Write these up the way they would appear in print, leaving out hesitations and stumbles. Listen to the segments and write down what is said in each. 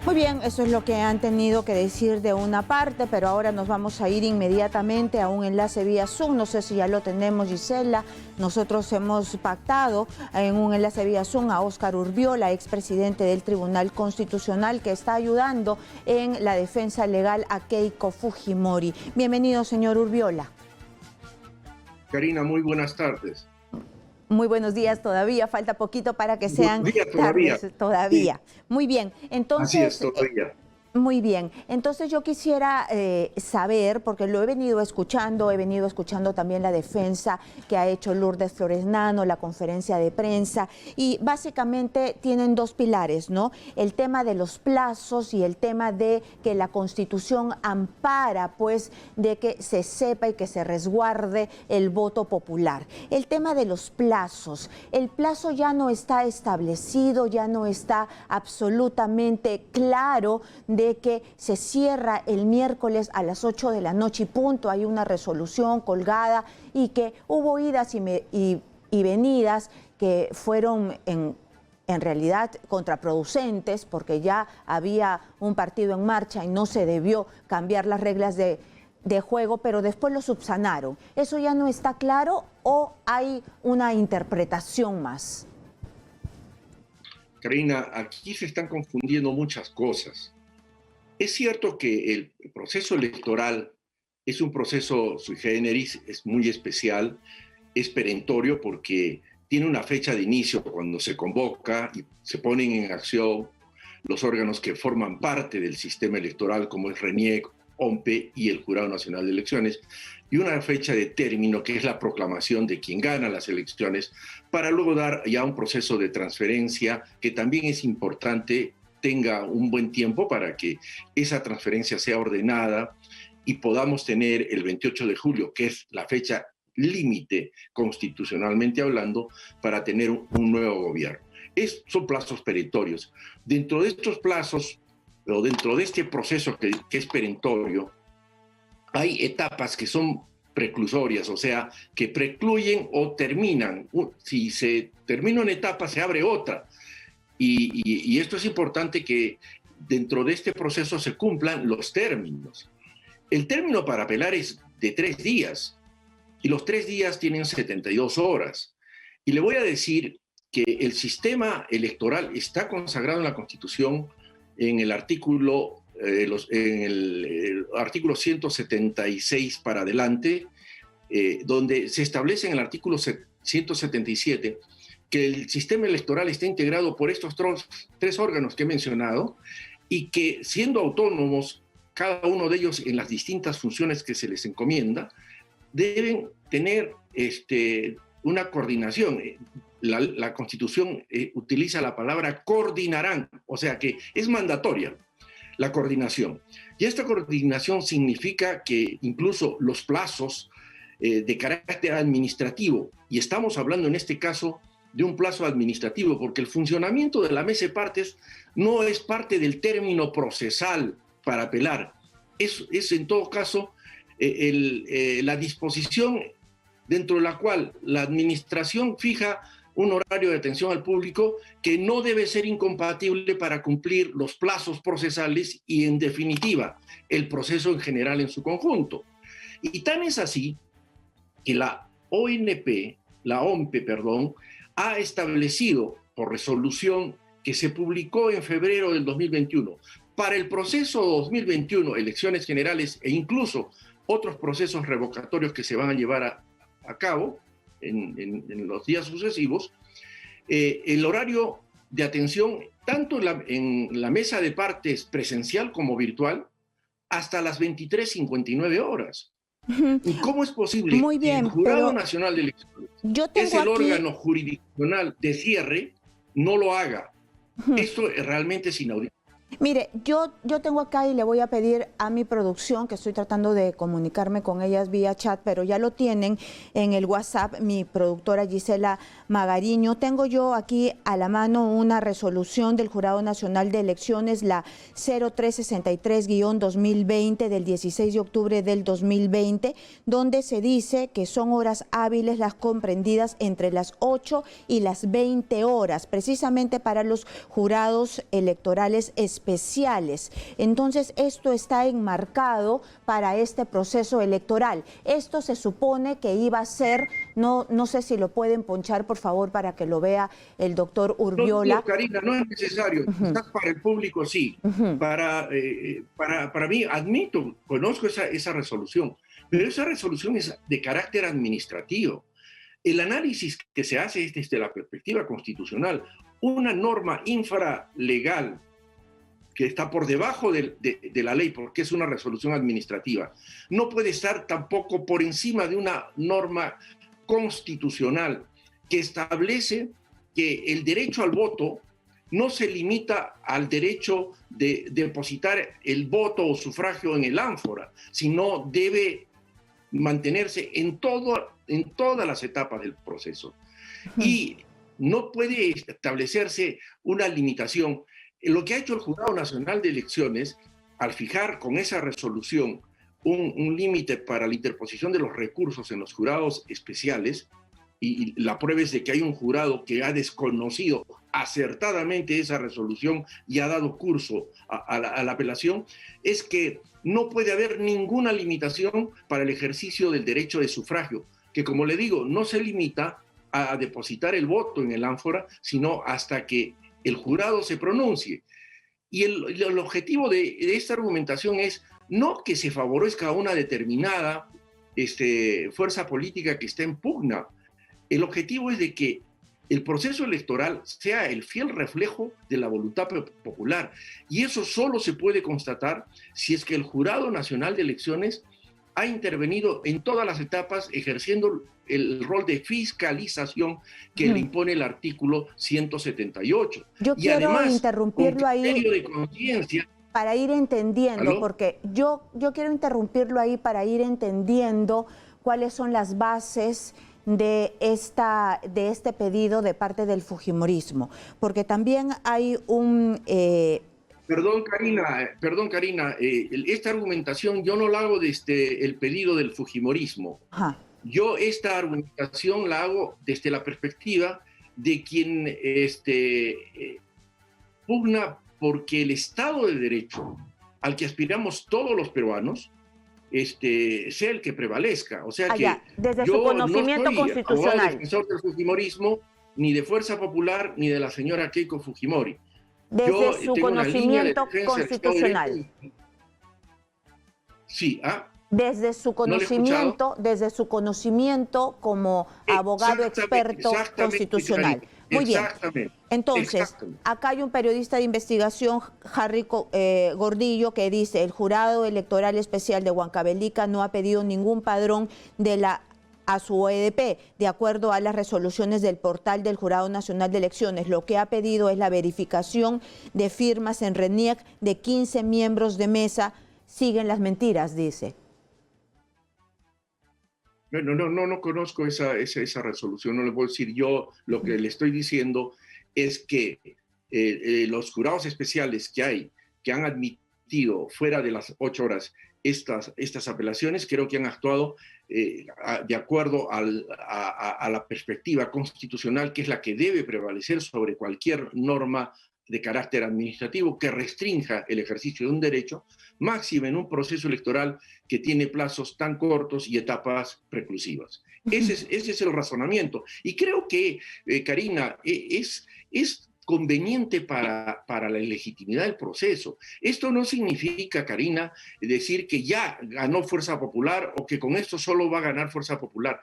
Muy bien, eso es lo que han tenido que decir de una parte, pero ahora nos vamos a ir inmediatamente a un enlace vía Zoom. No sé si ya lo tenemos, Gisela. Nosotros hemos pactado en un enlace vía Zoom a Óscar Urbiola, expresidente del Tribunal Constitucional, que está ayudando en la defensa legal a Keiko Fujimori. Bienvenido, señor Urbiola. Karina, muy buenas tardes. Muy buenos días todavía, falta poquito para que sean tardes todavía. Sí. Muy bien, entonces... Así es, todavía. Muy bien, entonces yo quisiera saber, porque lo he venido escuchando también la defensa que ha hecho Lourdes Floresnano, la conferencia de prensa, y básicamente tienen dos pilares, ¿no? El tema de los plazos y el tema de que la Constitución ampara, pues, de que se sepa y que se resguarde el voto popular. El tema de los plazos, el plazo ya no está establecido, ya no está absolutamente claro de que se cierra el miércoles a las 8 de la noche y punto, hay una resolución colgada y que hubo idas y venidas que fueron en realidad contraproducentes porque ya había un partido en marcha y no se debió cambiar las reglas de juego, pero después lo subsanaron. ¿Eso ya no está claro o hay una interpretación más? Karina, aquí se están confundiendo muchas cosas. Es cierto que el proceso electoral es un proceso sui generis, es muy especial, es perentorio porque tiene una fecha de inicio cuando se convoca y se ponen en acción los órganos que forman parte del sistema electoral, como es RENIEC, OMPE y el Jurado Nacional de Elecciones, y una fecha de término que es la proclamación de quien gana las elecciones, para luego dar ya un proceso de transferencia que también es importante tenga un buen tiempo para que esa transferencia sea ordenada y podamos tener el 28 de julio, que es la fecha límite constitucionalmente hablando, para tener un nuevo gobierno. Son plazos perentorios. Dentro de estos plazos, o dentro de este proceso que es perentorio, hay etapas que son preclusorias, o sea, que precluyen o terminan. Si se termina una etapa, se abre otra. Y esto es importante que dentro de este proceso se cumplan los términos. El término para apelar es de 3 días y los 3 días tienen 72 horas. Y le voy a decir que el sistema electoral está consagrado en la Constitución en el artículo, artículo 176 para adelante, donde se establece en el artículo 177 que el sistema electoral está integrado por estos 3 órganos que he mencionado y que, siendo autónomos, cada uno de ellos en las distintas funciones que se les encomienda, deben tener una coordinación. La Constitución utiliza la palabra coordinarán, o sea que es mandatoria la coordinación. Y esta coordinación significa que incluso los plazos de carácter administrativo, y estamos hablando en este caso de un plazo administrativo, porque el funcionamiento de la mesa de partes no es parte del término procesal para apelar. Es en todo caso la disposición dentro de la cual la administración fija un horario de atención al público que no debe ser incompatible para cumplir los plazos procesales y, en definitiva, el proceso en general en su conjunto. Y tan es así que la OMPE, ha establecido por resolución que se publicó en febrero del 2021 para el proceso 2021, elecciones generales e incluso otros procesos revocatorios que se van a llevar a cabo en los días sucesivos, el horario de atención tanto en la mesa de partes presencial como virtual hasta las 23:59 horas. ¿Y cómo es posible Muy bien, que el Jurado Nacional de Elecciones, que es el órgano jurisdiccional de cierre, no lo haga? Esto realmente es inaudito. Mire, yo tengo acá y le voy a pedir a mi producción, que estoy tratando de comunicarme con ellas vía chat, pero ya lo tienen en el WhatsApp, mi productora Gisela Magariño. Tengo yo aquí a la mano una resolución del Jurado Nacional de Elecciones, la 0363-2020 del 16 de octubre del 2020, donde se dice que son horas hábiles las comprendidas entre las 8 y las 20 horas, precisamente para los jurados electorales especiales especiales. Entonces, esto está enmarcado para este proceso electoral. Esto se supone que iba a ser, no sé si lo pueden ponchar, por favor, para que lo vea el doctor Urbiola. No, Karina, no es necesario. Quizás para el público sí. Para mí, admito, conozco esa resolución, pero esa resolución es de carácter administrativo. El análisis que se hace es desde la perspectiva constitucional. Una norma infralegal que está por debajo de la ley, porque es una resolución administrativa, no puede estar tampoco por encima de una norma constitucional que establece que el derecho al voto no se limita al derecho de depositar el voto o sufragio en el ánfora, sino debe mantenerse en todas las etapas del proceso. Y no puede establecerse una limitación. Lo que ha hecho el Jurado Nacional de Elecciones, al fijar con esa resolución un límite para la interposición de los recursos en los jurados especiales, y la prueba es de que hay un jurado que ha desconocido acertadamente esa resolución y ha dado curso a la apelación, es que no puede haber ninguna limitación para el ejercicio del derecho de sufragio, que como le digo, no se limita a depositar el voto en el ánfora, sino hasta que el jurado se pronuncie. Y el objetivo de esta argumentación es no que se favorezca a una determinada fuerza política que está en pugna. El objetivo es de que el proceso electoral sea el fiel reflejo de la voluntad popular. Y eso solo se puede constatar si es que el Jurado Nacional de Elecciones ha intervenido en todas las etapas ejerciendo el rol de fiscalización que le impone el artículo 178. Yo y quiero además, interrumpirlo con ahí criterio de conciencia. para ir entendiendo, ¿Aló? porque yo quiero interrumpirlo ahí para ir entendiendo cuáles son las bases de este pedido de parte del fujimorismo, porque también hay un... Perdón, Karina, esta argumentación yo no la hago desde el pedido del fujimorismo. Ajá. Yo esta argumentación la hago desde la perspectiva de quien pugna porque el Estado de Derecho al que aspiramos todos los peruanos sea el que prevalezca. O sea que desde yo su conocimiento no soy constitucional. defensor del fujimorismo, ni de Fuerza Popular, ni de la señora Keiko Fujimori. Desde su conocimiento constitucional. Sí, Desde su conocimiento como abogado experto constitucional. Muy bien. Entonces, acá hay un periodista de investigación, Harry Gordillo, que dice: el Jurado Electoral Especial de Huancavelica no ha pedido ningún padrón a su OEDP, de acuerdo a las resoluciones del portal del Jurado Nacional de Elecciones. Lo que ha pedido es la verificación de firmas en RENIEC de 15 miembros de mesa. Siguen las mentiras, dice. No conozco esa resolución, no le puedo decir. Yo lo que le estoy diciendo es que los jurados especiales que han admitido fuera de las 8 horas estas apelaciones, creo que han actuado de acuerdo a la perspectiva constitucional, que es la que debe prevalecer sobre cualquier norma de carácter administrativo que restrinja el ejercicio de un derecho, máxime en un proceso electoral que tiene plazos tan cortos y etapas preclusivas. Ese es el razonamiento. Y creo que, Karina, es conveniente para la legitimidad del proceso. Esto no significa, Karina, decir que ya ganó Fuerza Popular o que con esto solo va a ganar Fuerza Popular.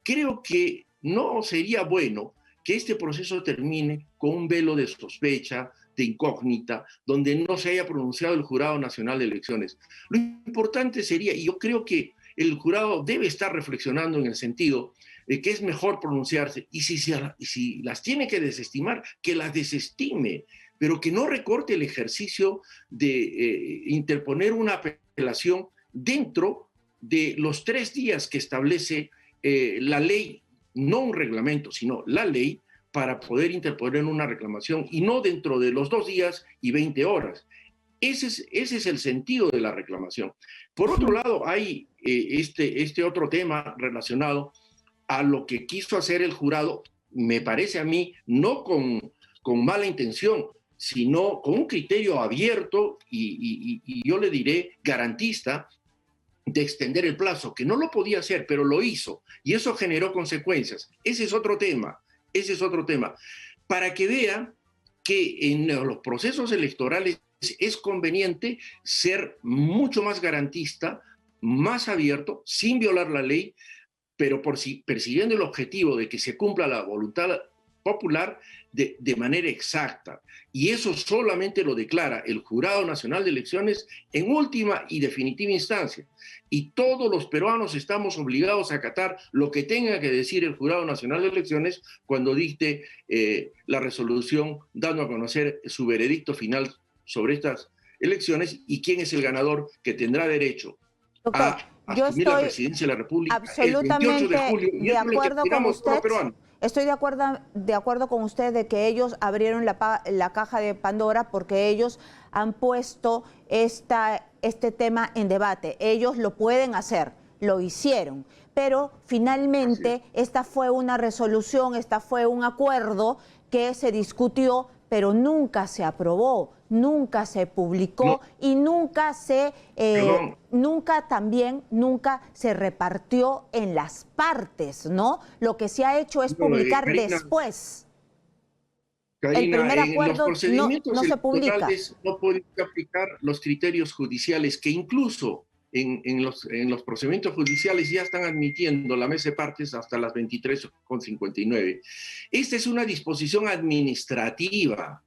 Creo que no sería bueno que este proceso termine con un velo de sospecha, de incógnita, donde no se haya pronunciado el Jurado Nacional de Elecciones. Lo importante sería, y yo creo que el jurado debe estar reflexionando en el sentido de que es mejor pronunciarse, y si las tiene que desestimar, que las desestime, pero que no recorte el ejercicio de interponer una apelación dentro de los 3 días que establece la ley, no un reglamento, sino la ley, para poder interponer una reclamación, y no dentro de los 2 días y 20 horas. Ese es el sentido de la reclamación. Por otro lado, hay este otro tema relacionado a lo que quiso hacer el jurado, me parece a mí, no con mala intención, sino con un criterio abierto y yo le diré garantista de extender el plazo, que no lo podía hacer, pero lo hizo, y eso generó consecuencias. Ese es otro tema, para que vea que en los procesos electorales es conveniente ser mucho más garantista, más abierto, sin violar la ley, pero persiguiendo el objetivo de que se cumpla la voluntad popular de manera exacta. Y eso solamente lo declara el Jurado Nacional de Elecciones en última y definitiva instancia. Y todos los peruanos estamos obligados a acatar lo que tenga que decir el Jurado Nacional de Elecciones cuando dicte la resolución dando a conocer su veredicto final sobre estas elecciones y quién es el ganador que tendrá derecho Doctor, a yo asumir la estoy presidencia de la República absolutamente el 28 de julio. Y de eso es lo que acuerdo con aspiramos todos los usted. peruanos. Estoy de acuerdo con usted de que ellos abrieron la caja de Pandora porque ellos han puesto este tema en debate. Ellos lo pueden hacer, lo hicieron, pero finalmente esta fue una resolución, esta fue un acuerdo que se discutió, pero nunca se aprobó, nunca se publicó No. y nunca se repartió en las partes, ¿no? Lo que se ha hecho es publicar Karina, después. Karina, El primer en los acuerdo procedimientos no se publica. electorales no pueden aplicar los criterios judiciales que incluso en los procedimientos judiciales ya están admitiendo la mesa de partes hasta las 23:59. Esta es una disposición administrativa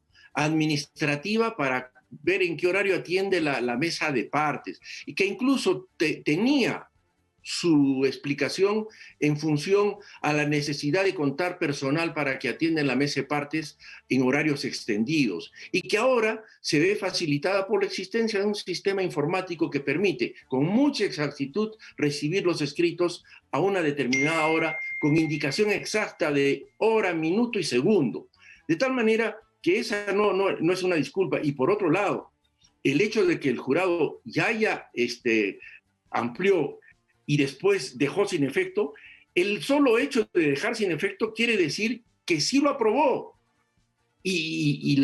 para ver en qué horario atiende la mesa de partes y que incluso tenía su explicación en función a la necesidad de contar personal para que atiendan la mesa de partes en horarios extendidos y que ahora se ve facilitada por la existencia de un sistema informático que permite con mucha exactitud recibir los escritos a una determinada hora con indicación exacta de hora, minuto y segundo. De tal manera que esa no es una disculpa. Y por otro lado, el hecho de que el jurado ya haya amplió y después dejó sin efecto, el solo hecho de dejar sin efecto quiere decir que sí lo aprobó. Y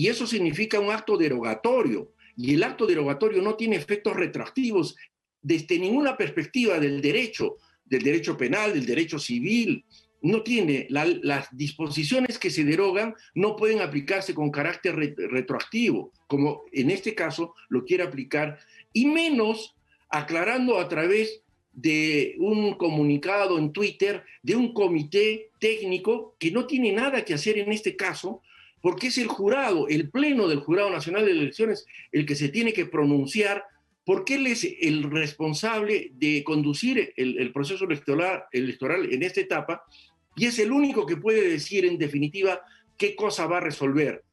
eso significa un acto derogatorio. Y el acto derogatorio no tiene efectos retroactivos desde ninguna perspectiva del derecho penal, del derecho civil. No tiene, las disposiciones que se derogan no pueden aplicarse con carácter retroactivo, como en este caso lo quiere aplicar, y menos aclarando a través de un comunicado en Twitter de un comité técnico que no tiene nada que hacer en este caso, porque es el jurado, el pleno del Jurado Nacional de Elecciones, el que se tiene que pronunciar, porque él es el responsable de conducir el proceso electoral en esta etapa, y es el único que puede decir en definitiva qué cosa va a resolver.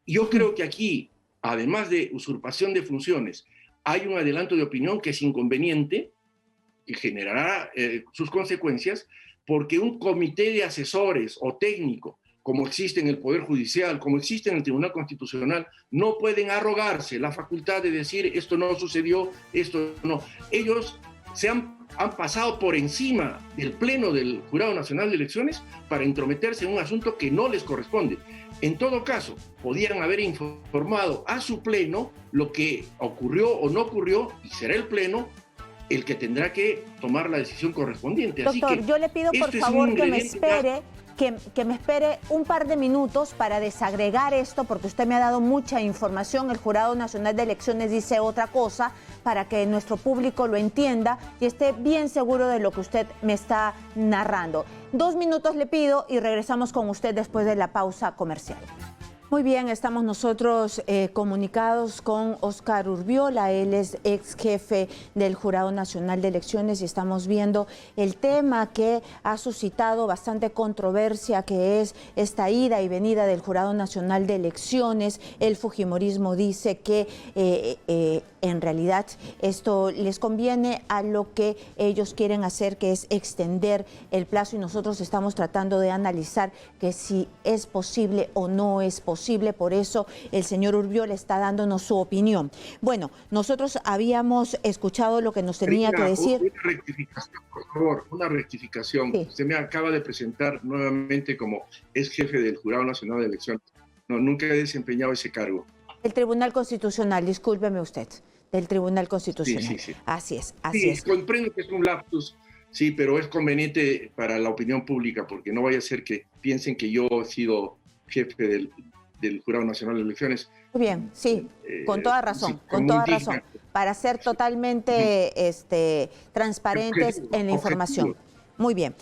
Yo creo que aquí, además de usurpación de funciones, hay un adelanto de opinión que es inconveniente, que generará sus consecuencias, porque un comité de asesores o técnico, como existe en el Poder Judicial, como existe en el Tribunal Constitucional, no pueden arrogarse la facultad de decir esto no sucedió, esto no. Ellos se han pasado por encima del Pleno del Jurado Nacional de Elecciones para intrometerse en un asunto que no les corresponde. En todo caso, podían haber informado a su Pleno lo que ocurrió o no ocurrió, y será el Pleno el que tendrá que tomar la decisión correspondiente. Doctor, así que yo le pido por favor que me espere un par de minutos para desagregar esto, porque usted me ha dado mucha información. El Jurado Nacional de Elecciones dice otra cosa, para que nuestro público lo entienda y esté bien seguro de lo que usted me está narrando. 2 minutos le pido y regresamos con usted después de la pausa comercial. Muy bien, estamos nosotros comunicados con Óscar Urbiola, él es ex jefe del Jurado Nacional de Elecciones y estamos viendo el tema que ha suscitado bastante controversia, que es esta ida y venida del Jurado Nacional de Elecciones. El fujimorismo dice que en realidad esto les conviene a lo que ellos quieren hacer, que es extender el plazo, y nosotros estamos tratando de analizar que si es posible o no es posible. Por eso el señor Urbiola está dándonos su opinión. Bueno, nosotros habíamos escuchado lo que nos tenía que decir. Una rectificación, por favor, una rectificación. Sí. Usted me acaba de presentar nuevamente como ex jefe del Jurado Nacional de Elecciones. no, nunca he desempeñado ese cargo. El Tribunal Constitucional, discúlpeme usted, del Tribunal Constitucional. Sí, sí, sí. Así es, así Sí, es. comprendo que es un lapsus, sí, pero es conveniente para la opinión pública, porque no vaya a ser que piensen que yo he sido jefe del Jurado Nacional de Elecciones. Muy bien, sí, con toda razón, Sí, con como toda indigna. razón, para ser totalmente transparentes en la información. Muy bien.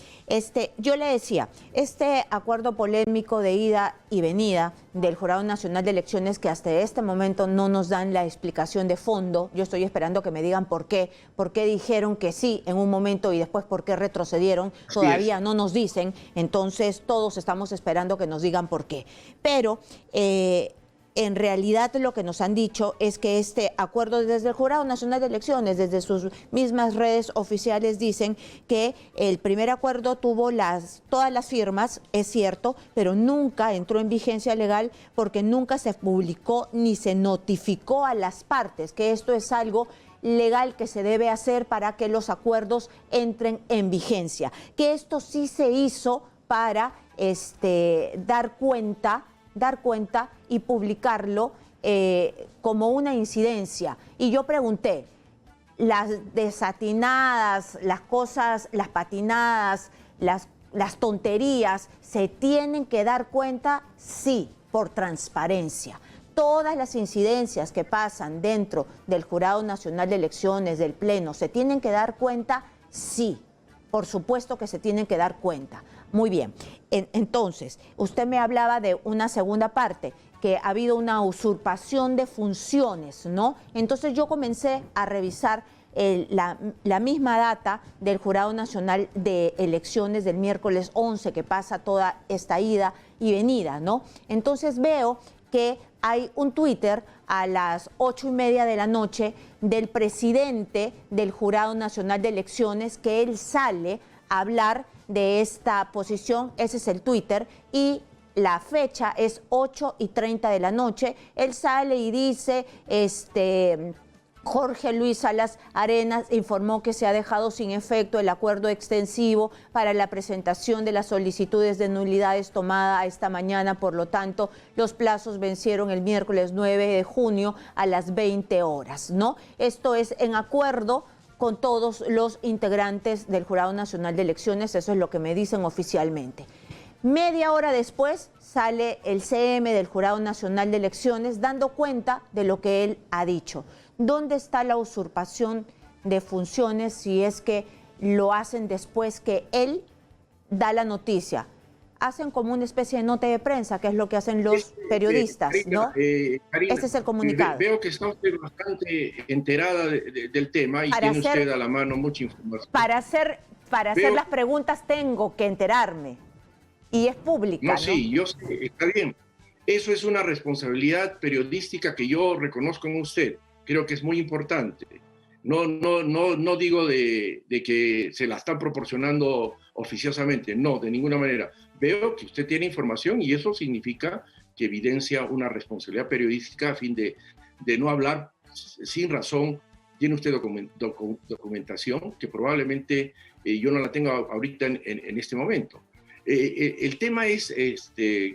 Yo le decía, este acuerdo polémico de ida y venida del Jurado Nacional de Elecciones, que hasta este momento no nos dan la explicación de fondo, yo estoy esperando que me digan por qué dijeron que sí en un momento y después por qué retrocedieron, todavía no nos dicen, entonces todos estamos esperando que nos digan por qué. Pero en realidad lo que nos han dicho es que este acuerdo desde el Jurado Nacional de Elecciones, desde sus mismas redes oficiales, dicen que el primer acuerdo tuvo todas las firmas, es cierto, pero nunca entró en vigencia legal porque nunca se publicó ni se notificó a las partes, que esto es algo legal que se debe hacer para que los acuerdos entren en vigencia. Que esto sí se hizo para dar cuenta y publicarlo como una incidencia. Y yo pregunté, las desatinadas, las cosas, las patinadas, las tonterías, ¿se tienen que dar cuenta? Sí, por transparencia. Todas las incidencias que pasan dentro del Jurado Nacional de Elecciones, del Pleno, ¿se tienen que dar cuenta? Sí, por supuesto que se tienen que dar cuenta. Muy bien, entonces, usted me hablaba de una segunda parte, que ha habido una usurpación de funciones, ¿no? Entonces yo comencé a revisar la misma data del Jurado Nacional de Elecciones del miércoles 11, que pasa toda esta ida y venida, ¿no? Entonces veo que hay un Twitter a las 8:30 de la noche del presidente del Jurado Nacional de Elecciones, que él sale a hablar de esta posición, ese es el Twitter, y la fecha es 8:30 de la noche. Él sale y dice, Jorge Luis Salas Arenas informó que se ha dejado sin efecto el acuerdo extensivo para la presentación de las solicitudes de nulidades tomada esta mañana, por lo tanto, los plazos vencieron el miércoles 9 de junio a las 20 horas, ¿no? Esto es en acuerdo con todos los integrantes del Jurado Nacional de Elecciones, eso es lo que me dicen oficialmente. Media hora después sale el CM del Jurado Nacional de Elecciones dando cuenta de lo que él ha dicho. ¿Dónde está la usurpación de funciones si es que lo hacen después que él da la noticia? Hacen como una especie de nota de prensa, que es lo que hacen los periodistas, Karina, ¿no? Karina, ese es el comunicado. Veo que está usted bastante enterada del tema y tiene usted a la mano mucha información. Para hacer las preguntas tengo que enterarme y es pública, ¿no? Sí, yo sé, está bien. Eso es una responsabilidad periodística que yo reconozco en usted. Creo que es muy importante. No digo de que se la están proporcionando oficiosamente, no, de ninguna manera. Veo que usted tiene información y eso significa que evidencia una responsabilidad periodística a fin de no hablar sin razón. Tiene usted documentación que probablemente yo no la tengo ahorita en este momento. El tema es,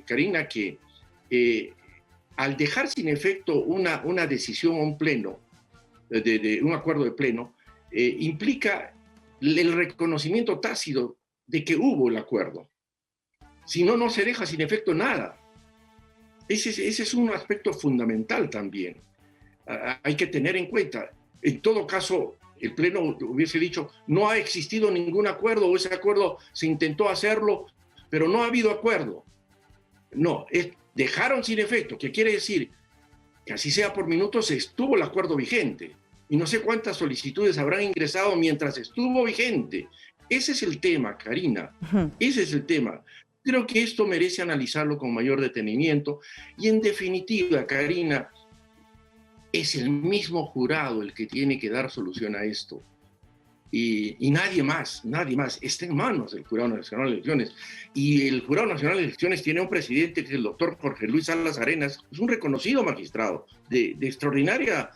Karina, que al dejar sin efecto una decisión o un pleno, de un acuerdo de pleno, implica el reconocimiento tácito de que hubo el acuerdo. Si no, no se deja sin efecto nada. Ese es un aspecto fundamental también. Hay que tener en cuenta. En todo caso, el pleno hubiese dicho, no ha existido ningún acuerdo, o ese acuerdo se intentó hacerlo, pero no ha habido acuerdo. No, dejaron sin efecto, que quiere decir que así sea por minutos estuvo el acuerdo vigente. Y no sé cuántas solicitudes habrán ingresado mientras estuvo vigente. Ese es el tema, Karina. Ese es el tema. Creo que esto merece analizarlo con mayor detenimiento. Y en definitiva, Karina, es el mismo jurado el que tiene que dar solución a esto. Y nadie más. Está en manos del Jurado Nacional de Elecciones. Y el Jurado Nacional de Elecciones tiene un presidente que es el doctor Jorge Luis Salas Arenas, es un reconocido magistrado de extraordinaria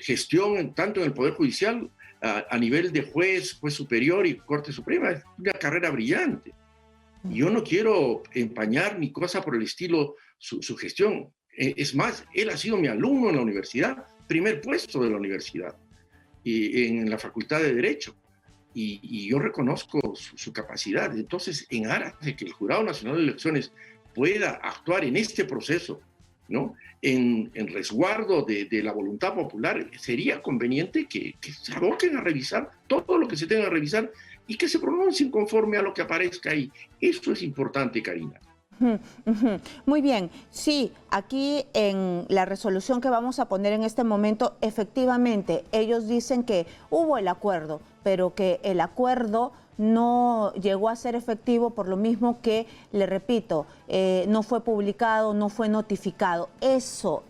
gestión, tanto en el Poder Judicial, a nivel de juez superior y Corte Suprema. Es una carrera brillante. Yo no quiero empañar ni cosa por el estilo su gestión. Es más, él ha sido mi alumno en la universidad, primer puesto de la universidad, y en la Facultad de Derecho. Y yo reconozco su capacidad. Entonces, en aras de que el Jurado Nacional de Elecciones pueda actuar en este proceso, ¿no? En resguardo de la voluntad popular, sería conveniente que se aboquen a revisar todo lo que se tenga que revisar y que se pronuncien conforme a lo que aparezca ahí. Eso es importante, Karina. Muy bien, sí, aquí en la resolución que vamos a poner en este momento, efectivamente, ellos dicen que hubo el acuerdo, pero que el acuerdo no llegó a ser efectivo por lo mismo que, le repito, no fue publicado, no fue notificado. Eso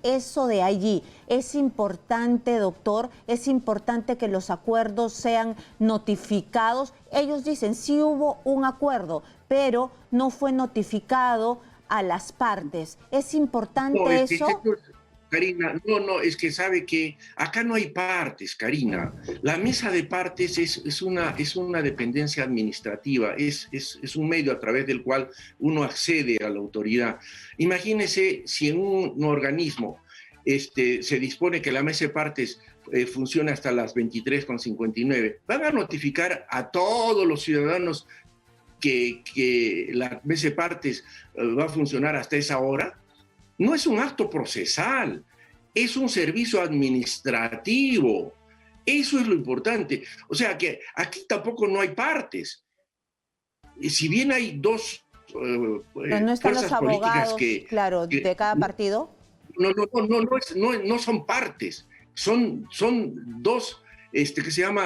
de allí es importante, doctor, es importante que los acuerdos sean notificados. Ellos dicen, sí hubo un acuerdo, pero no fue notificado a las partes. ¿Es importante eso? Karina, es que sabe que acá no hay partes, Karina. La mesa de partes es una dependencia administrativa, es un medio a través del cual uno accede a la autoridad. Imagínese si en un organismo se dispone que la mesa de partes funcione hasta las 23:59. Van a notificar a todos los ciudadanos que la mesa de partes va a funcionar hasta esa hora. No es un acto procesal, es un servicio administrativo. Eso es lo importante. O sea que aquí tampoco no hay partes. Si bien hay dos Pero no están los fuerzas políticas abogados, claro, de cada partido. no son partes, son dos que se llama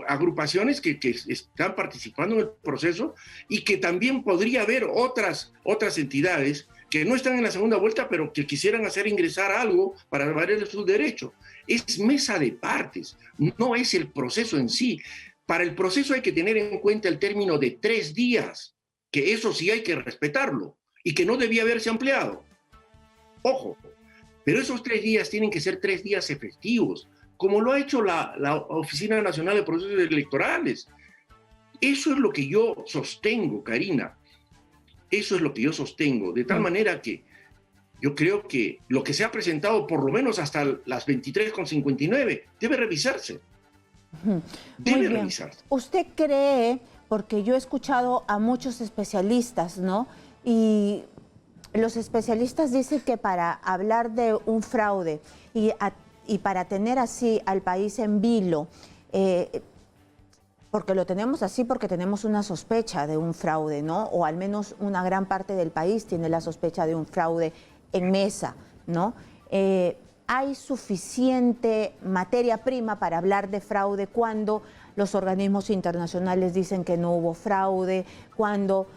agrupaciones que están participando en el proceso y que también podría haber otras entidades que no están en la segunda vuelta, pero que quisieran hacer ingresar algo para valer su derecho. Es mesa de partes, no es el proceso en sí. Para el proceso hay que tener en cuenta el término de 3 días, que eso sí hay que respetarlo y que no debía haberse ampliado. Ojo, pero esos 3 días tienen que ser 3 días efectivos, como lo ha hecho la Oficina Nacional de Procesos Electorales. Eso es lo que yo sostengo, Karina. Eso es lo que yo sostengo, de tal manera que yo creo que lo que se ha presentado por lo menos hasta las 23:59 debe revisarse. Debe revisarse. ¿Usted cree, porque yo he escuchado a muchos especialistas, ¿no? Y los especialistas dicen que para hablar de un fraude y para tener así al país en vilo, porque lo tenemos así porque tenemos una sospecha de un fraude, ¿no? O al menos una gran parte del país tiene la sospecha de un fraude en mesa, ¿no? ¿Hay suficiente materia prima para hablar de fraude cuando los organismos internacionales dicen que no hubo fraude, cuando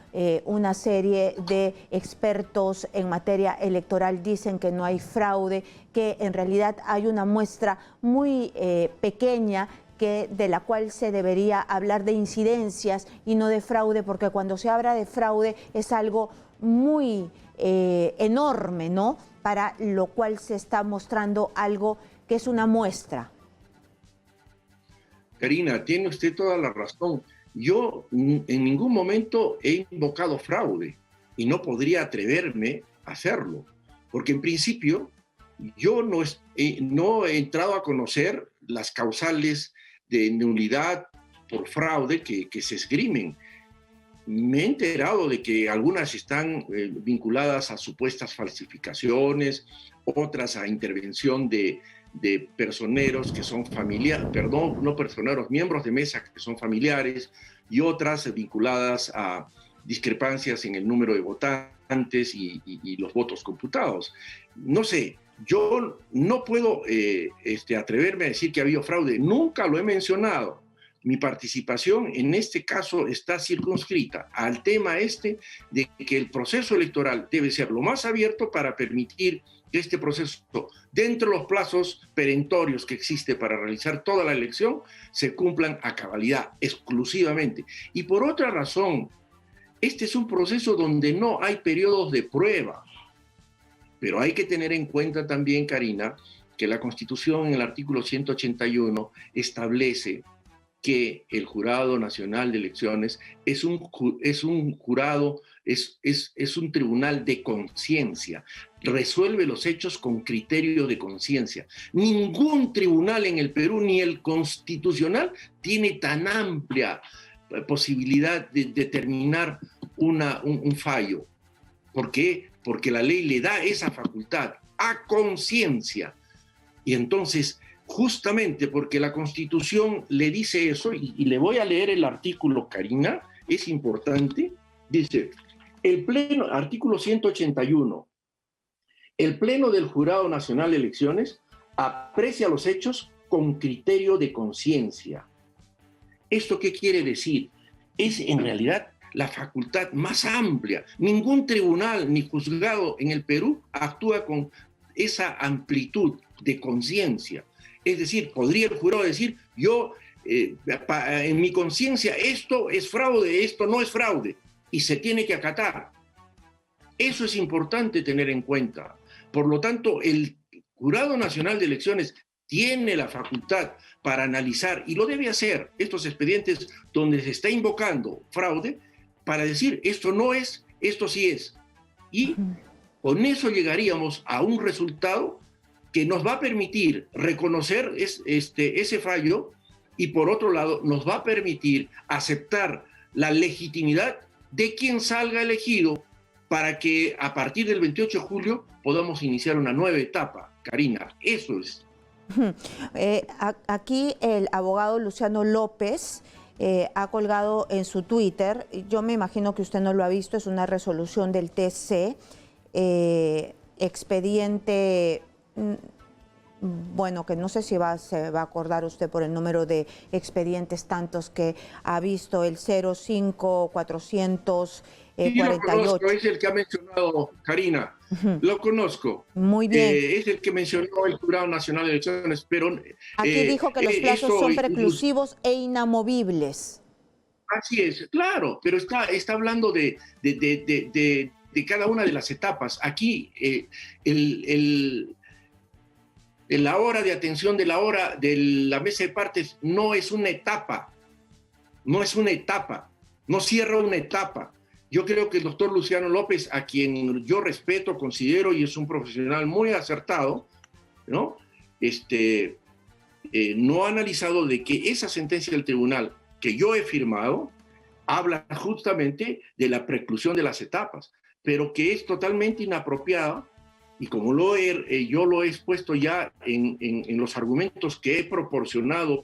una serie de expertos en materia electoral dicen que no hay fraude, que en realidad hay una muestra muy pequeña de la cual se debería hablar de incidencias y no de fraude, porque cuando se habla de fraude es algo muy enorme, ¿no? Para lo cual se está mostrando algo que es una muestra. Karina, tiene usted toda la razón. Yo en ningún momento he invocado fraude y no podría atreverme a hacerlo, porque en principio yo no he entrado a conocer las causales de nulidad por fraude que se esgrimen. Me he enterado de que algunas están vinculadas a supuestas falsificaciones, otras a intervención de personeros que son familiares, perdón, no personeros, miembros de mesa que son familiares, y otras vinculadas a discrepancias en el número de votantes y los votos computados. No sé, yo no puedo atreverme a decir que ha habido fraude, nunca lo he mencionado. Mi participación en este caso está circunscrita al tema de que el proceso electoral debe ser lo más abierto para permitir que este proceso, dentro de los plazos perentorios que existe para realizar toda la elección, se cumplan a cabalidad, exclusivamente. Y por otra razón, este es un proceso donde no hay periodos de prueba. Pero hay que tener en cuenta también, Karina, que la Constitución en el artículo 181 establece que el Jurado Nacional de Elecciones es un jurado, es un tribunal de conciencia, resuelve los hechos con criterio de conciencia. Ningún tribunal en el Perú, ni el constitucional, tiene tan amplia posibilidad de determinar un fallo. ¿Por qué? Porque la ley le da esa facultad a conciencia. Y entonces, justamente porque la Constitución le dice eso, y le voy a leer el artículo, Karina, es importante, dice, el Pleno, artículo 181, el Pleno del Jurado Nacional de Elecciones aprecia los hechos con criterio de conciencia. ¿Esto qué quiere decir? Es en realidad la facultad más amplia. Ningún tribunal ni juzgado en el Perú actúa con esa amplitud de conciencia. Es decir, podría el jurado decir, yo en mi conciencia esto es fraude, esto no es fraude, y se tiene que acatar. Eso es importante tener en cuenta. Por lo tanto, el Jurado Nacional de Elecciones tiene la facultad para analizar, y lo debe hacer, estos expedientes donde se está invocando fraude, para decir esto no es, esto sí es. Y con eso llegaríamos a un resultado que nos va a permitir reconocer ese fallo, y por otro lado nos va a permitir aceptar la legitimidad de quien salga elegido, para que a partir del 28 de julio podamos iniciar una nueva etapa. Karina, eso es. Aquí el abogado Luciano López ha colgado en su Twitter, yo me imagino que usted no lo ha visto, es una resolución del TC, expediente, bueno, que no sé si se va a acordar usted por el número de expedientes tantos que ha visto, el 05448. Sí, lo conozco, es el que ha mencionado Karina, lo conozco. Muy bien. Es el que mencionó el Jurado Nacional de Elecciones, pero... Aquí dijo que los plazos son preclusivos e inamovibles. Así es, claro, pero está hablando de cada una de las etapas. Aquí, la hora de atención de la mesa de partes no es una etapa, no cierra una etapa. Yo creo que el doctor Luciano López, a quien yo respeto, considero, y es un profesional muy acertado, ¿no? No ha analizado de que esa sentencia del tribunal que yo he firmado habla justamente de la preclusión de las etapas, pero que es totalmente inapropiada, y como yo lo he expuesto ya en los argumentos que he proporcionado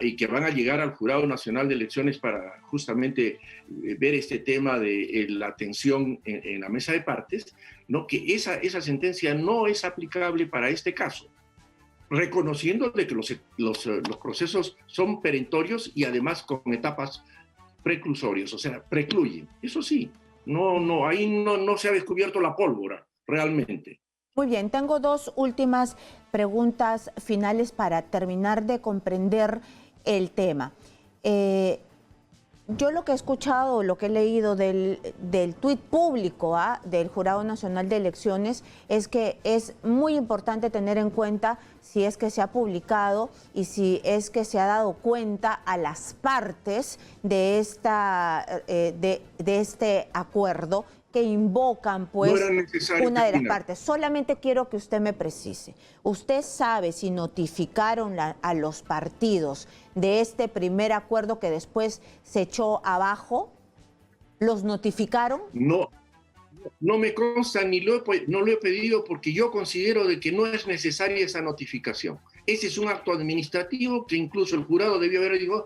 y que van a llegar al Jurado Nacional de Elecciones para justamente ver este tema de la atención en la mesa de partes, ¿no? Que esa sentencia no es aplicable para este caso, reconociendo de que los procesos son perentorios y además con etapas preclusorias, o sea, precluyen. Eso sí, ahí no se ha descubierto la pólvora, realmente. Muy bien, tengo dos últimas preguntas finales para terminar de comprender el tema. Yo lo que he escuchado, lo que he leído del tuit público del Jurado Nacional de Elecciones es que es muy importante tener en cuenta si es que se ha publicado y si es que se ha dado cuenta a las partes de este acuerdo que invocan, pues, no una de las partes. Solamente quiero que usted me precise. ¿Usted sabe si notificaron a los partidos de este primer acuerdo que después se echó abajo? ¿Los notificaron? No me consta, no lo he pedido, porque yo considero de que no es necesaria esa notificación. Ese es un acto administrativo que incluso el jurado debió haber dicho,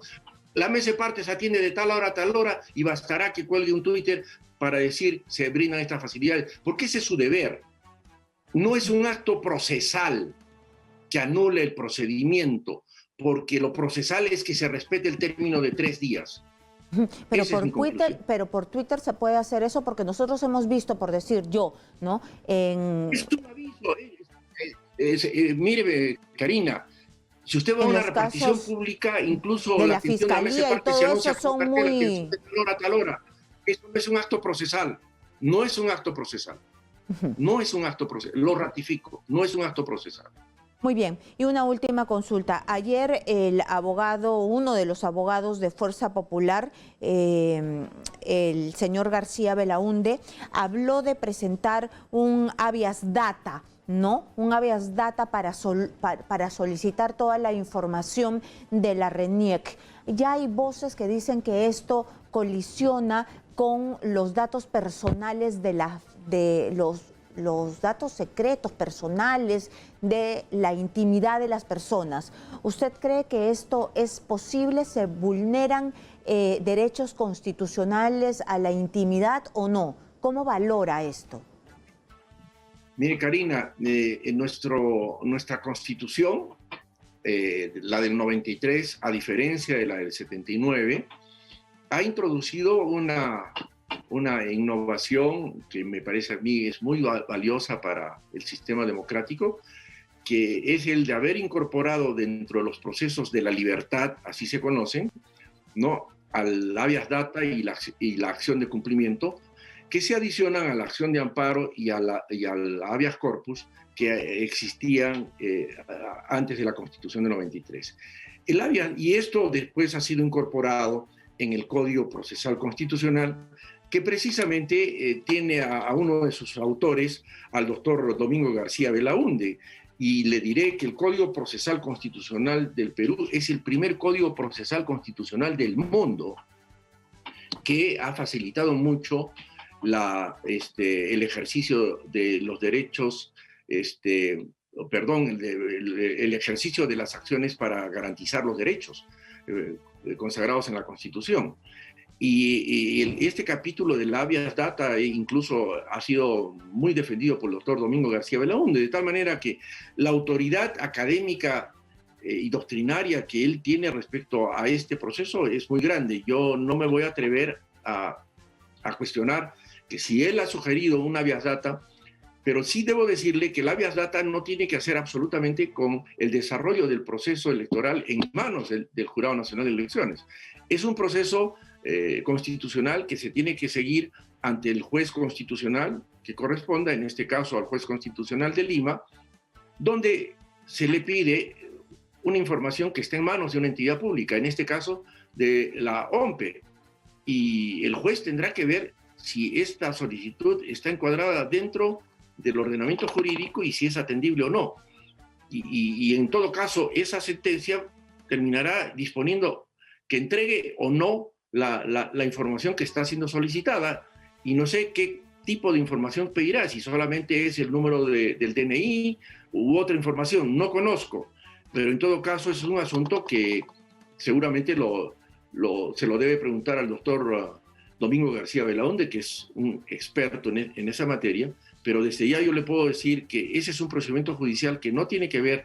la mesa de partes atiende de tal hora a tal hora, y bastará que cuelgue un Twitter para decir se brindan estas facilidades, porque ese es su deber. No es un acto procesal que anule el procedimiento, porque lo procesal es que se respete el término de 3 días. Pero por Twitter se puede hacer eso, porque nosotros hemos visto, por decir yo, ¿no? Es un aviso. Mire, Karina, si usted va a una repartición pública, incluso de la fiscalía y todo eso son muy... tal hora. Eso no es un acto procesal. No es un acto procesal. No es un acto procesal. Lo ratifico. No es un acto procesal. Muy bien, y una última consulta. Ayer el abogado, uno de los abogados de Fuerza Popular, el señor García Belaúnde, habló de presentar un habeas data, ¿no? Un habeas data para solicitar toda la información de la RENIEC. Ya hay voces que dicen que esto colisiona con los datos personales de los datos secretos, personales, de la intimidad de las personas. ¿Usted cree que esto es posible? ¿Se vulneran derechos constitucionales a la intimidad o no? ¿Cómo valora esto? Mire, Karina, en nuestra Constitución, la del 93, a diferencia de la del 79, ha introducido una innovación que me parece a mí es muy valiosa para el sistema democrático, que es el de haber incorporado dentro de los procesos de la libertad, así se conocen, ¿no?, al habeas data y la acción de cumplimiento, que se adicionan a la acción de amparo y al habeas corpus que existían antes de la Constitución de 93. Y esto después ha sido incorporado en el Código Procesal Constitucional, que precisamente tiene a uno de sus autores, al doctor Domingo García Belaúnde, y le diré que el Código Procesal Constitucional del Perú es el primer Código Procesal Constitucional del mundo que ha facilitado mucho el ejercicio de los derechos, el ejercicio de las acciones para garantizar los derechos consagrados en la Constitución. Y este capítulo del habeas data incluso ha sido muy defendido por el doctor Domingo García Belaúnde, de tal manera que la autoridad académica y doctrinaria que él tiene respecto a este proceso es muy grande. Yo no me voy a atrever a cuestionar que si él ha sugerido un habeas data, pero sí debo decirle que el habeas data no tiene que hacer absolutamente con el desarrollo del proceso electoral en manos del Jurado Nacional de Elecciones. Es un proceso constitucional que se tiene que seguir ante el juez constitucional que corresponda, en este caso al juez constitucional de Lima, donde se le pide una información que está en manos de una entidad pública, en este caso de la OMPE, y el juez tendrá que ver si esta solicitud está encuadrada dentro del ordenamiento jurídico y si es atendible o no. Y en todo caso, esa sentencia terminará disponiendo que entregue o no la información que está siendo solicitada, y no sé qué tipo de información pedirá, si solamente es el número del DNI u otra información, no conozco, pero en todo caso es un asunto que seguramente se lo debe preguntar al doctor Domingo García Belaúnde, que es un experto en esa materia, pero desde ya yo le puedo decir que ese es un procedimiento judicial que no tiene que ver,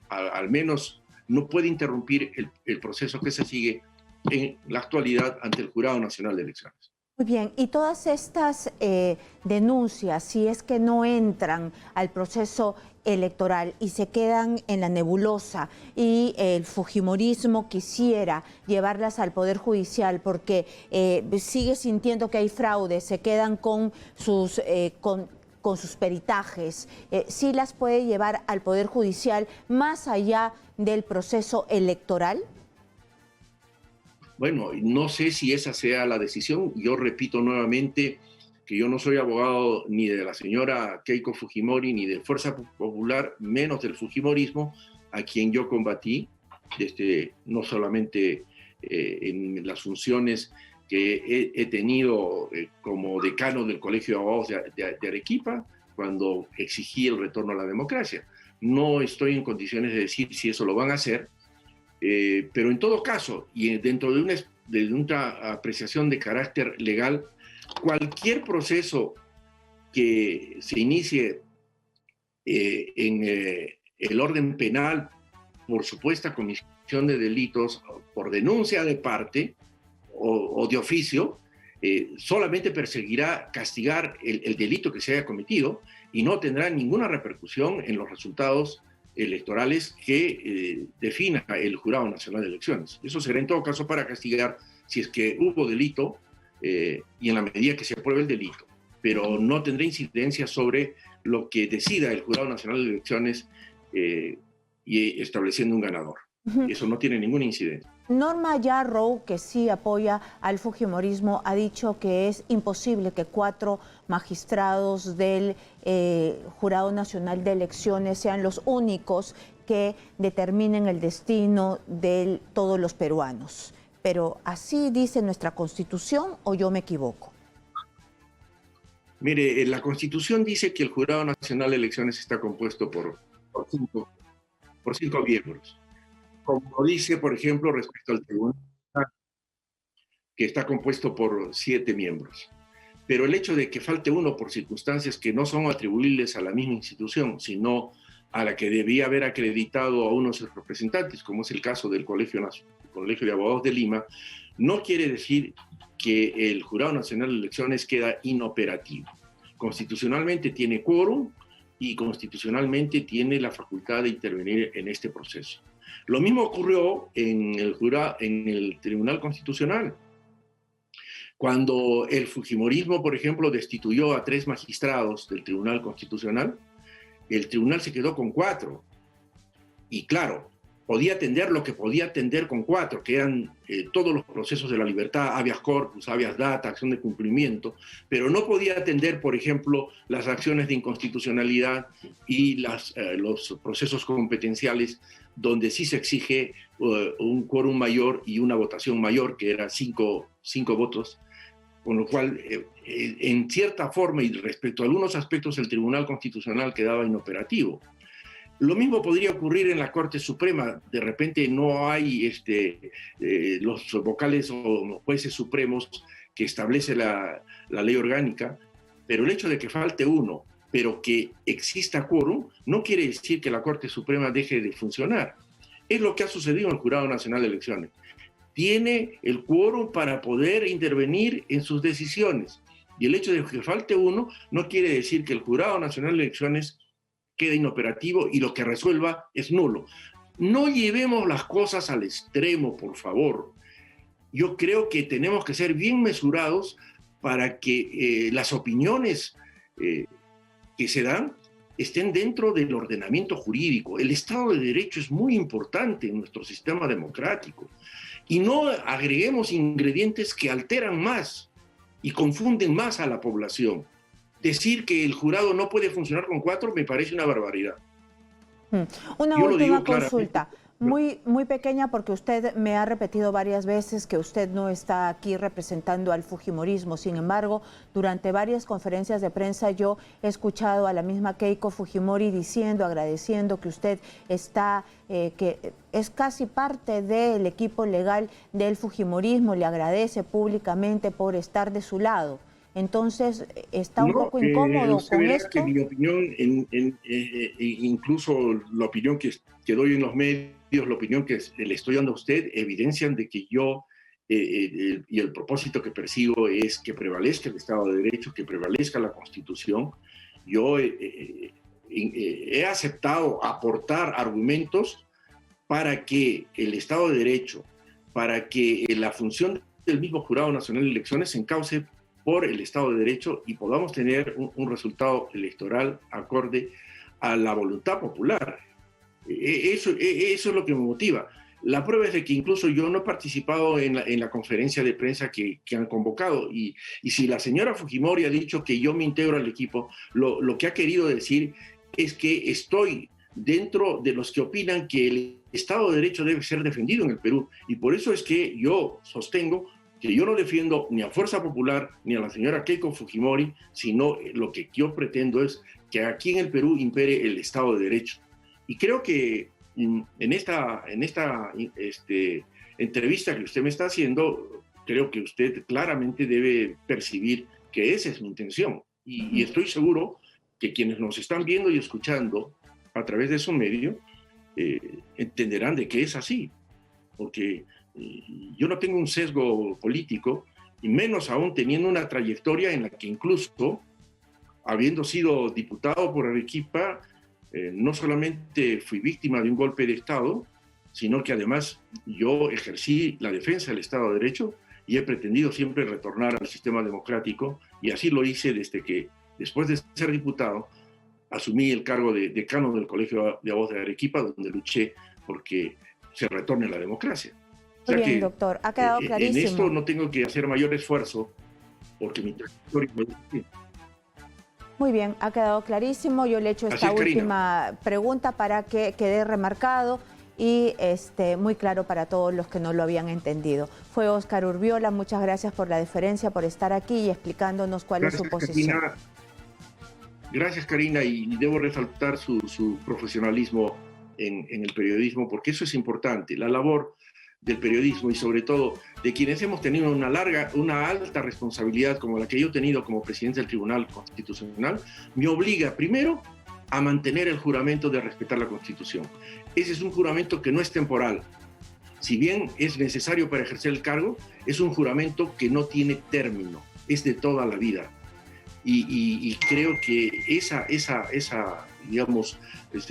al menos no puede interrumpir el proceso que se sigue en la actualidad ante el Jurado Nacional de Elecciones. Muy bien, y todas estas denuncias, si es que no entran al proceso electoral y se quedan en la nebulosa y el fujimorismo quisiera llevarlas al Poder Judicial porque sigue sintiendo que hay fraude, se quedan con sus peritajes, ¿sí las puede llevar al Poder Judicial más allá del proceso electoral? Bueno, no sé si esa sea la decisión. Yo repito nuevamente que yo no soy abogado ni de la señora Keiko Fujimori ni de Fuerza Popular, menos del fujimorismo, a quien yo combatí, no solamente en las funciones que he tenido como decano del Colegio de Abogados de Arequipa, cuando exigí el retorno a la democracia. No estoy en condiciones de decir si eso lo van a hacer, pero en todo caso, y dentro de una apreciación de carácter legal, cualquier proceso que se inicie en el orden penal por supuesta comisión de delitos, por denuncia de parte o de oficio, solamente perseguirá castigar el delito que se haya cometido y no tendrá ninguna repercusión en los resultados electorales que defina el Jurado Nacional de Elecciones. Eso será en todo caso para castigar si es que hubo delito y en la medida que se apruebe el delito, pero no tendrá incidencia sobre lo que decida el Jurado Nacional de Elecciones y estableciendo un ganador. Eso no tiene ninguna incidencia. Norma Yarrow, que sí apoya al fujimorismo, ha dicho que es imposible que 4 magistrados del Jurado Nacional de Elecciones sean los únicos que determinen el destino de todos los peruanos. Pero ¿así dice nuestra Constitución o yo me equivoco? Mire, la Constitución dice que el Jurado Nacional de Elecciones está compuesto por 5 miembros. Como dice, por ejemplo, respecto al tribunal, que está compuesto por 7 miembros. Pero el hecho de que falte uno por circunstancias que no son atribuibles a la misma institución, sino a la que debía haber acreditado a unos representantes, como es el caso del Colegio de Abogados de Lima, no quiere decir que el Jurado Nacional de Elecciones queda inoperativo. Constitucionalmente tiene quórum y constitucionalmente tiene la facultad de intervenir en este proceso. Lo mismo ocurrió en el Tribunal Constitucional. Cuando el fujimorismo, por ejemplo, destituyó a 3 magistrados del Tribunal Constitucional, el tribunal se quedó con 4. Y claro, podía atender lo que podía atender con 4, que eran todos los procesos de la libertad, habeas corpus, habeas data, acción de cumplimiento, pero no podía atender, por ejemplo, las acciones de inconstitucionalidad y los procesos competenciales donde sí se exige un quórum mayor y una votación mayor, que era 5 votos, con lo cual, en cierta forma y respecto a algunos aspectos, el Tribunal Constitucional quedaba inoperativo. Lo mismo podría ocurrir en la Corte Suprema. De repente no hay los vocales o jueces supremos que establece la ley orgánica, pero el hecho de que falte uno, pero que exista quórum, no quiere decir que la Corte Suprema deje de funcionar. Es lo que ha sucedido en el Jurado Nacional de Elecciones. Tiene el quórum para poder intervenir en sus decisiones. Y el hecho de que falte uno no quiere decir que el Jurado Nacional de Elecciones quede inoperativo y lo que resuelva es nulo. No llevemos las cosas al extremo, por favor. Yo creo que tenemos que ser bien mesurados para que las opiniones que se dan estén dentro del ordenamiento jurídico. El Estado de Derecho es muy importante en nuestro sistema democrático y no agreguemos ingredientes que alteran más y confunden más a la población. Decir que el jurado no puede funcionar con 4 me parece una barbaridad. Una última consulta, muy pequeña, porque usted me ha repetido varias veces que usted no está aquí representando al fujimorismo. Sin embargo, durante varias conferencias de prensa yo he escuchado a la misma Keiko Fujimori diciendo, agradeciendo que usted está, que es casi parte del equipo legal del fujimorismo, le agradece públicamente por estar de su lado. Entonces, ¿está un poco incómodo con esto? Que mi opinión, incluso la opinión que doy en los medios, la opinión que le estoy dando a usted, evidencian de que yo y el propósito que persigo es que prevalezca el Estado de Derecho, que prevalezca la Constitución. Yo he aceptado aportar argumentos para que el Estado de Derecho, para que la función del mismo Jurado Nacional de Elecciones se encauce por el Estado de Derecho y podamos tener un resultado electoral acorde a la voluntad popular. Eso es lo que me motiva. La prueba es de que incluso yo no he participado en la conferencia de prensa que han convocado y si la señora Fujimori ha dicho que yo me integro al equipo, lo que ha querido decir es que estoy dentro de los que opinan que el Estado de Derecho debe ser defendido en el Perú y por eso es que yo sostengo que yo no defiendo ni a Fuerza Popular ni a la señora Keiko Fujimori, sino lo que yo pretendo es que aquí en el Perú impere el Estado de Derecho. Y creo que en esta entrevista que usted me está haciendo, creo que usted claramente debe percibir que esa es mi intención. Y estoy seguro que quienes nos están viendo y escuchando a través de su medio entenderán de que es así. Porque yo no tengo un sesgo político, y menos aún teniendo una trayectoria en la que incluso, habiendo sido diputado por Arequipa, no solamente fui víctima de un golpe de Estado, sino que además yo ejercí la defensa del Estado de Derecho y he pretendido siempre retornar al sistema democrático, y así lo hice desde que, después de ser diputado, asumí el cargo de decano del Colegio de Abogados de Arequipa, donde luché porque se retorne la democracia. Muy bien, doctor, ha quedado clarísimo. En esto no tengo que hacer mayor esfuerzo porque mi trayectoria... Muy bien, ha quedado clarísimo. Yo le he hecho esta última pregunta para que quede remarcado y muy claro para todos los que no lo habían entendido. Fue Óscar Urbiola, muchas gracias por la deferencia, por estar aquí y explicándonos cuál es su posición. Gracias, Karina, y debo resaltar su profesionalismo en el periodismo, porque eso es importante, la labor del periodismo y sobre todo de quienes hemos tenido una alta responsabilidad como la que yo he tenido como presidente del Tribunal Constitucional, me obliga primero a mantener el juramento de respetar la Constitución. Ese es un juramento que no es temporal. Si bien es necesario para ejercer el cargo, es un juramento que no tiene término, es de toda la vida. Y creo que esa digamos,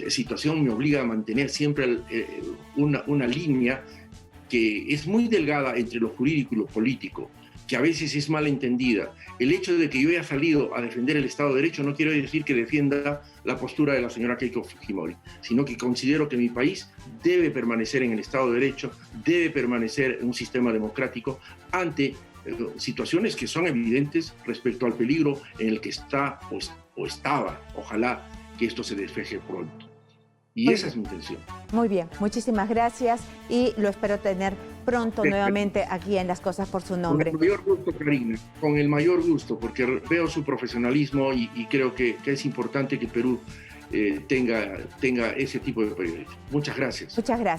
situación me obliga a mantener siempre una línea que es muy delgada entre lo jurídico y lo político, que a veces es mal entendida. El hecho de que yo haya salido a defender el Estado de Derecho no quiere decir que defienda la postura de la señora Keiko Fujimori, sino que considero que mi país debe permanecer en el Estado de Derecho, debe permanecer en un sistema democrático ante situaciones que son evidentes respecto al peligro en el que está o estaba. Ojalá que esto se despeje pronto. Y esa es mi intención. Muy bien, muchísimas gracias y lo espero tener pronto nuevamente aquí en Las Cosas por su Nombre. Con el mayor gusto, Karina, con el mayor gusto, porque veo su profesionalismo y creo que es importante que Perú tenga ese tipo de periodismo. Muchas gracias. Muchas gracias.